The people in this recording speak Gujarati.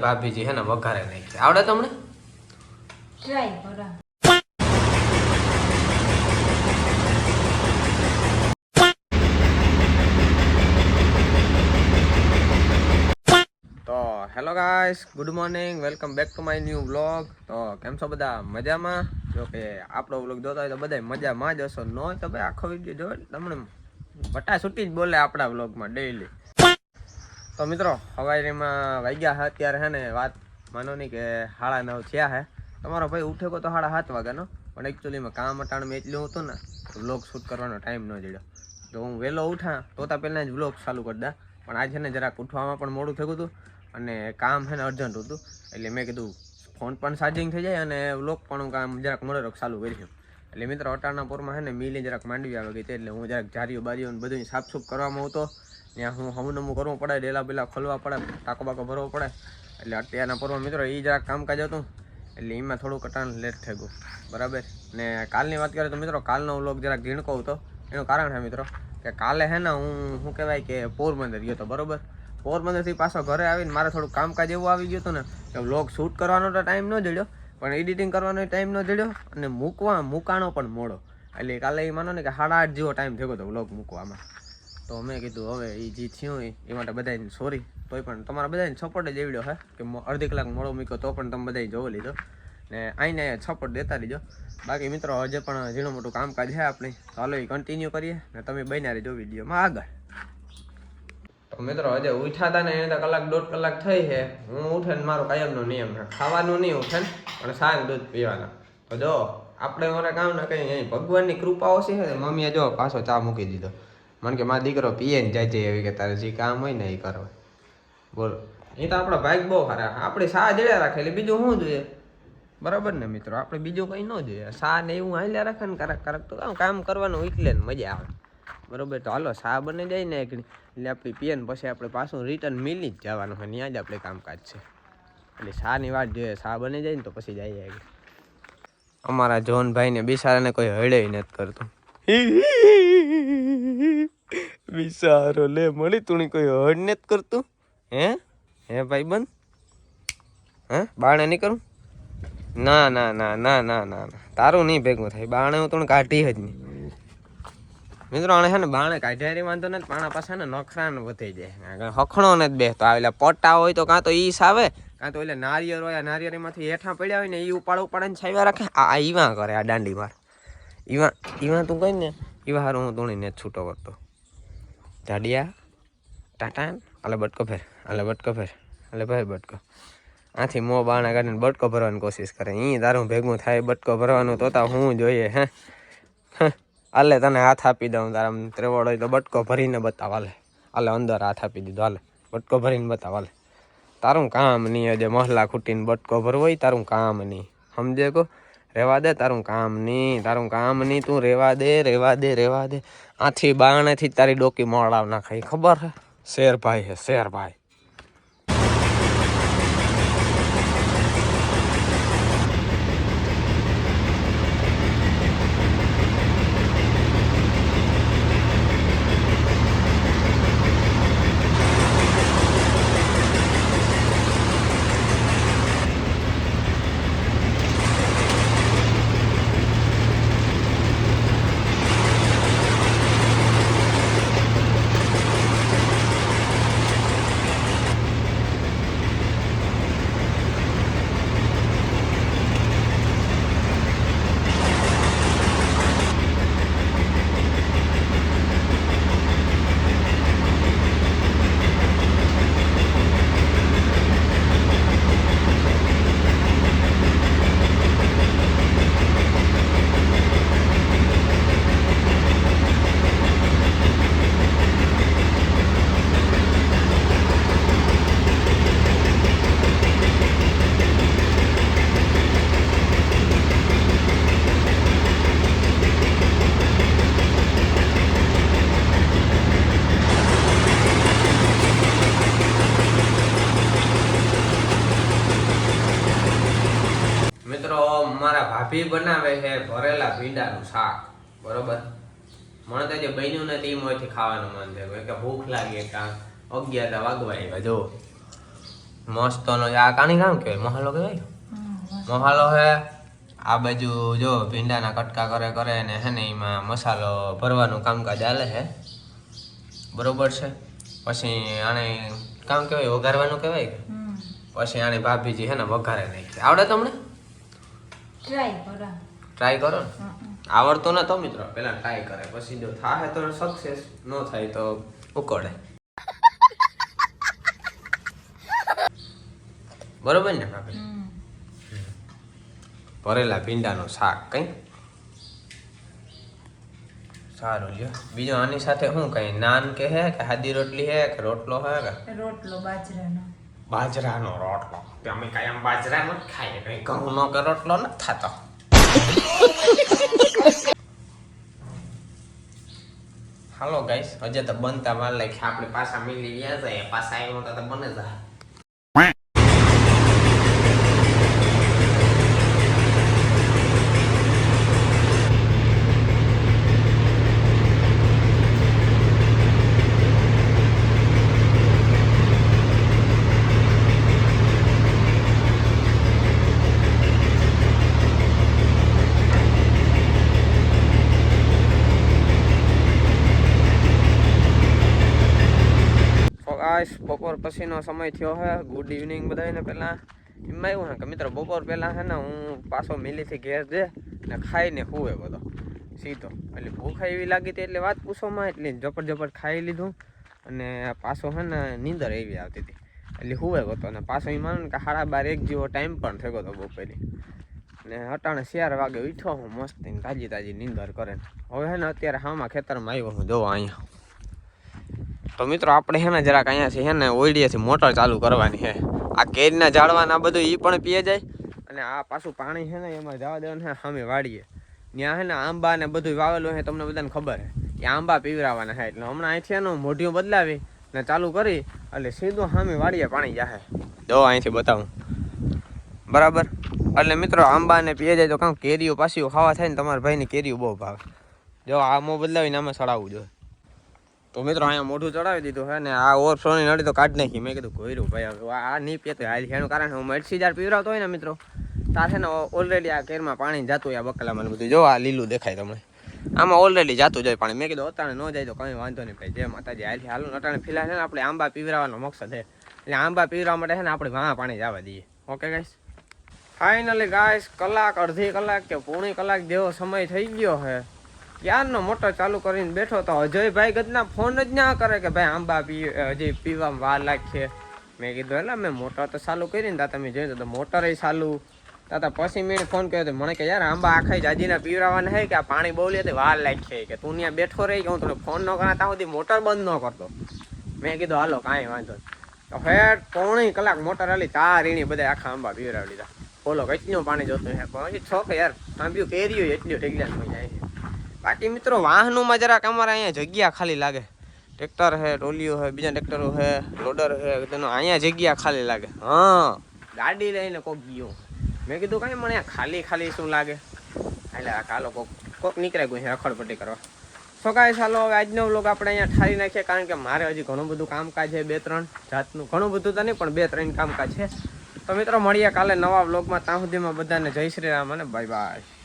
ભાભીજી હે ને વઘારે નાખી આવડે તમને ટ્રાય કરો. તો hello guys, good morning, welcome back to my new vlog. તો કેમ છો બધા? મજામાં? જો કે આપણો વ્લોગ જોતા હોય તો બધા મજામાં જ હશો. ન હોય તો ભાઈ આખો વિડીયો જોવે તમને બટા છૂટી જ બોલે આપણા વ્લોગમાં ડેઈલી. તો મિત્રો હવારીમાં વાગ્યા હા અત્યારે હે ને વાત માનો નહીં કે 9:30 થયા હે. તમારો ભાઈ ઉઠે તો 7:30 વાગ્યાનો, પણ એકચ્યુઅલીમાં કામ અટાણમાં એટલું હતું ને વ્લોગ શૂટ કરવાનો ટાઈમ ન જડ્યો. જો હું વહેલો ઉઠા તો પહેલાં જ વ્લોગ ચાલુ કરી દા, પણ આજે છે ને જરાક ઉઠવામાં પણ મોડું થયું હતું અને કામ છે ને અર્જન્ટ હતું. એટલે મેં કીધું ફોન પણ ચાર્જિંગ થઈ જાય અને વ્લોગ પણ હું કામ જરાક મોડે ચાલુ કરીશું. એટલે મિત્રો અટાણા પોરમાં છે ને મિલી જરાક માંડવી આવી ગઈ હતી, એટલે હું જરાક જારીઓ બારીઓ બધું સાફ કરવામાં હતો. ત્યાં હું હમું કરવું પડે, ડેલા બેલા ખોલવા પડે, ટાંકો બાકો ભરવો પડે. એટલે અત્યારના પોરમાં મિત્રો એ જરાક કામકાજ હતું, એટલે એમાં થોડું કટાણ લેટ થઈ ગયું. બરાબર. ને કાલની વાત કરીએ તો મિત્રો કાલનો વ્લોગ જરાક ઝીણકો હતો. એનું કારણ છે મિત્રો કે કાલે હે ને હું શું કહેવાય કે પોરબંદર ગયો હતો. બરાબર. પોરબંદરથી પાછો ઘરે આવીને મારે થોડુંક કામકાજ એવું આવી ગયું હતું ને કે વ્લોગ શૂટ કરવાનો તો ટાઈમ ન જડ્યો, પણ એડિટિંગ કરવાનો ટાઈમ ન જડ્યો અને મૂકાણો પણ મોડો. એટલે કાલે એ માનો ને કે 8:30 જેવો ટાઈમ થયો હતો વ્લોગ મૂકવામાં. તો મેં કીધું હવે એ જે થયું એ માટે બધાને સોરી. તોય પણ તમારા બધાને સપોર્ટ જ એવડ્યો હે કે અડધી કલાક મોડો મૂક્યો તો પણ તમે બધાએ જોઈ લીધો ને આઈને સપોર્ટ દેતા રહીજો. બાકી મિત્રો હજે પણ ઝીણું મોટું કામકાજ છે આપણે, ચાલો એ કન્ટિન્યુ કરીએ ને તમે બન્યા રહેજો વિડીયોમાં આગળ. તો મિત્રો હજે ઉઠ્યા હતા ને એને તો 1-1.5 કલાક થઈ છે. હું ઉઠે ને મારો કાયમનો નિયમ છે ખાવાનું નહીં ઉઠે ને પણ શાક દૂધ પીવાના. તો જો આપણે મારે કામ ને કંઈ ભગવાનની કૃપા ઓછી છે. મમ્મીએ જો પાછો ચા મૂકી દીધો. મને કે મારો દીકરો પીએ ને જાય એવી કે તારે જે કામ હોય ને એ કરવા. બોલો, એ તો આપણા ભાગ બહુ સારા. આપણે સા જડ્યા રાખે એટલે બીજું શું જોઈએ? બરાબર ને મિત્રો, આપણે બીજું કંઈ ન જોઈએ. સા ને એવું હાલ્યા રાખે ને કરક તો કામ કરવાનું એટલે ને મજા આવે. બરાબર. તો હાલો સા બની જાય ને એટલે આપણે પીએ ને પછી આપણે પાછું રિટર્ન મિલી જ જવાનું હોય. ત્યાં જ આપણે કામકાજ છે. એટલે શાની વાત જોઈએ, સા બની જાય ને તો પછી જઈએ. અમારા જોનભાઈને બિચારાને કોઈ હળે નથી કરતું. બિચારો લે મળી તું કોઈ હળ નથી કરતું. હે ભાઈ બંધ હે બાણે નહીં કરું. ના ના ના ના ના ના ના તારું નહીં ભેગું થાય. બાણે હું તું કાઢી જ નહીં. મિત્રો આને છે ને બાણે કાઢ્યા વાંધો નથી, પાણા પાસે ને નખરા ને વધી જાય. હખણો ને જ બેસતો આવેલા પટ્ટા હોય તો કાં તો ઈસ આવે કાં તો એટલે નારિયેળ હોય. નારિયેળમાંથી હેઠા પડ્યા હોય ને એ ઉપાડે ને છાવ્યા રાખે. આ ઈવા કરે આ દાંડી માર ઈવા તું કઈ ને ઈવા હારું હું ધૂણીને છૂટો કરતો. જાડિયા ટાટા આલે બટકો ફેર, આલે બટકો ફેર, આલે ભાઈ બટકો. આથી મો બાણા કાઢીને બટકો ભરવાની કોશિશ કરે. તારું ભેગું થાય બટકો ભરવાનું તો હું જોઈએ. હે આલે તને હાથ આપી દઉં તારા ત્રેવડ હોય તો બટકો ભરીને બતાવ. આલે અંદર હાથ આપી દીધો. હાલે બટકો ભરીને બતાવ. હાલે તારું કામ નહીં. હજે મહલા ખૂટીને બટકો ભરવો હોય તારું કામ નહીં. સમજે કો? રેવા દે તારું કામ નહીં તું રેવા દે. આથી બાણેથી તારી ડોકી મોડાવ નાખાય ખબર હે? શેરભાઈ હે શેરભાઈ. મારા ભાભી બનાવે છે ભરેલા ભીંડાનું શાક. બરોબર. મને તો જે બન્યું ને તે મોંથી ખાવાનું મન થાય કે ભૂખ લાગી. 11 વાગવા આવ્યા જો મસ્તનો આ કાણી કામ કહેવાય મહાલો કહેવાય મહાલો હે આ બાજુ જો ભીંડાના કટકા કરે ને હે ને એમાં મસાલો ભરવાનું કામકાજ હાલે છે બરોબર છે પછી આને કામ કહેવાય વઘારવાનું કહેવાય કે પછી આને ભાભીજી હે ને વઘારે નાખી આવડે તમને ટ્રાય કરો ને આવડતો ન તો મિત્રો પેલા ટ્રાય કરે પછી જો થાય તો સક્સેસ ન થાય તો ઉકળે બરોબર ને ભાભી ભરેલા ભીંડાનું શાક કઈ સારું લ્યો બીજો આની સાથે શું કઈ નાન કે હે કે સાદી રોટલી હે કે રોટલો હે કે રોટલો બાજરાનો રોટલો અમે કાયમ બાજરાનો જ ખાઈએ કઈ ઘઉંનો કે રોટલો નથી થતો હાલો ગાઈસ હજે તો બનતા વાર લાગી આપણે પાછા મિલી ગયા છે પાછા આવ્યો તો બને જાય બપોર પછીનો સમય થયો હે ગુડ ઇવનિંગ બધાને પહેલાં એમાં એવું ને કે મિત્રો બપોર પહેલાં છે ને હું પાછો મિલીથી ઘેર જે ને ખાઈને હુવે બધો સીધો એટલે ભૂખ એવી લાગી હતી એટલે વાત પૂછોમાં એટલે ઝપટ ખાઈ લીધું અને પાછો છે ને નીંદર એવી આવતી હતી એટલે હુવે હતો અને પાછો એ માનું કે 12:30 જેવો ટાઈમ પણ થયો હતો બપોરે ને અટાણે 4 વાગે ઉઠ્યો હું મસ્ત તાજી નીંદર કરે હવે છે ને અત્યારે હામાં ખેતરમાં આવ્યો હું જોવા અહીંયા તો મિત્રો આપણે હે ને જરાક અહીંયાથી હે ને ઓઈડિયાથી મોટર ચાલુ કરવાની છે આ કેરીના ઝાડવાના બધું એ પણ પીએ જાય અને આ પાછું પાણી છે ને એમાં જવા દેવાનું છે સામે વાડીએ ત્યાં છે ને આંબા ને બધું વાવેલું છે તમને બધાને ખબર છે કે આંબા પીવરાવાના છે એટલે હમણાં અહીંથી એનું મોઢિયું બદલાવી ને ચાલુ કરી એટલે સીધું સામે વાડીએ પાણી જાહે જો અહીંથી બતાવું બરાબર એટલે મિત્રો આંબા ને પીએ જાય તો કામ કેરીઓ પાછી ખાવા થાય ને તમારા ભાઈની કેરીઓ બહુ ભાવે જો આ મોં બદલાવીને આમાં ચડાવવું જોઈએ તો મિત્રો અહીંયા મોઢું ચડાવી દીધું છે ને આ ઓવરફ્લોની નળી તો કાઢી નાખી મેં કીધું ઘોર્યું ભાઈ આ નહીં પીતો હાલ એનું કારણ હું મરસીદાર પીવરાવતો હોય ને મિત્રો તાર છે ને ઓલરેડી આ કેરમાં પાણી જતું હોય આ બકલામાં બધું જો આ લીલું દેખાય તમને આમાં ઓલરેડી જતું જાય પાણી મેં કીધું અટાણે ન જાય તો કંઈ વાંધો નહીં ભાઈ જે માતાજી હાલ હાલું અટાણે ફિલહાલ છે ને આપણે આંબા પીવરાવાનો મકસદ છે એટલે આંબા પીવરાવા માટે છે ને આપણે વાં પાણી જવા દઈએ ઓકે ગાઈસ ફાઇનલી ગાઈસ કલાક અડધી કલાક કે પોણી કલાક જેવો સમય થઈ ગયો છે ક્યારનો મોટર ચાલુ કરીને બેઠો તો અજયભાઈ ગદના ફોન જ ના કરે કે ભાઈ આંબા હજી પીવામાં વાર લાગશે મેં કીધું એટલે મેં મોટર તો ચાલુ કરીને તા તમે જોયું તો મોટર ચાલુ તા પછી મેં ફોન કર્યો તો મને કે યાર આંબા આખા જાજીના પીવરાવાના છે કે આ પાણી બહુ લે વાર લાગશે કે તું ત્યાં બેઠો રહી કે હું તને ફોન ન કરા ત્યાં સુધી મોટર બંધ ન કરતો મેં કીધું હાલો કાંઈ વાંધો તો હેઠ પોણી કલાક મોટર હાલી તાર રીણી બધા આખા આંબા પીવરાવી લીધા બોલો કેટલું પાણી જોતું છે પછી છો કે યાર આંબ્યું કેરીઓ એટલું ઠેકલા થઈ જાય બાકી મિત્રો વાહનોમાં જરાક અમારે અહીંયા જગ્યા ખાલી લાગે ટ્રેક્ટર છે ટોલીઓ છે બીજા ટ્રેક્ટરો છે લોડર છે તેનો અહીંયા જગ્યા ખાલી લાગે હા ગાડી લઈને કોક ગયો મેં કીધું કાંઈ મને ખાલી શું લાગે એટલે આ કાલો કોક નીકળે ગયું છે રખડપટ્ટી કરવા તો કાંઈ ચાલો હવે આજનો વ્લોગ આપણે અહીંયા ઠારી નાખીએ કારણ કે મારે હજી ઘણું બધું કામકાજ છે 2-3 જાતનું ઘણું બધું તો નહીં પણ 2-3 કામકાજ છે તો મિત્રો મળીએ કાલે નવા વ્લોગમાં ત્યાં સુધીમાં બધાને જય શ્રી રામ અને બાય બાય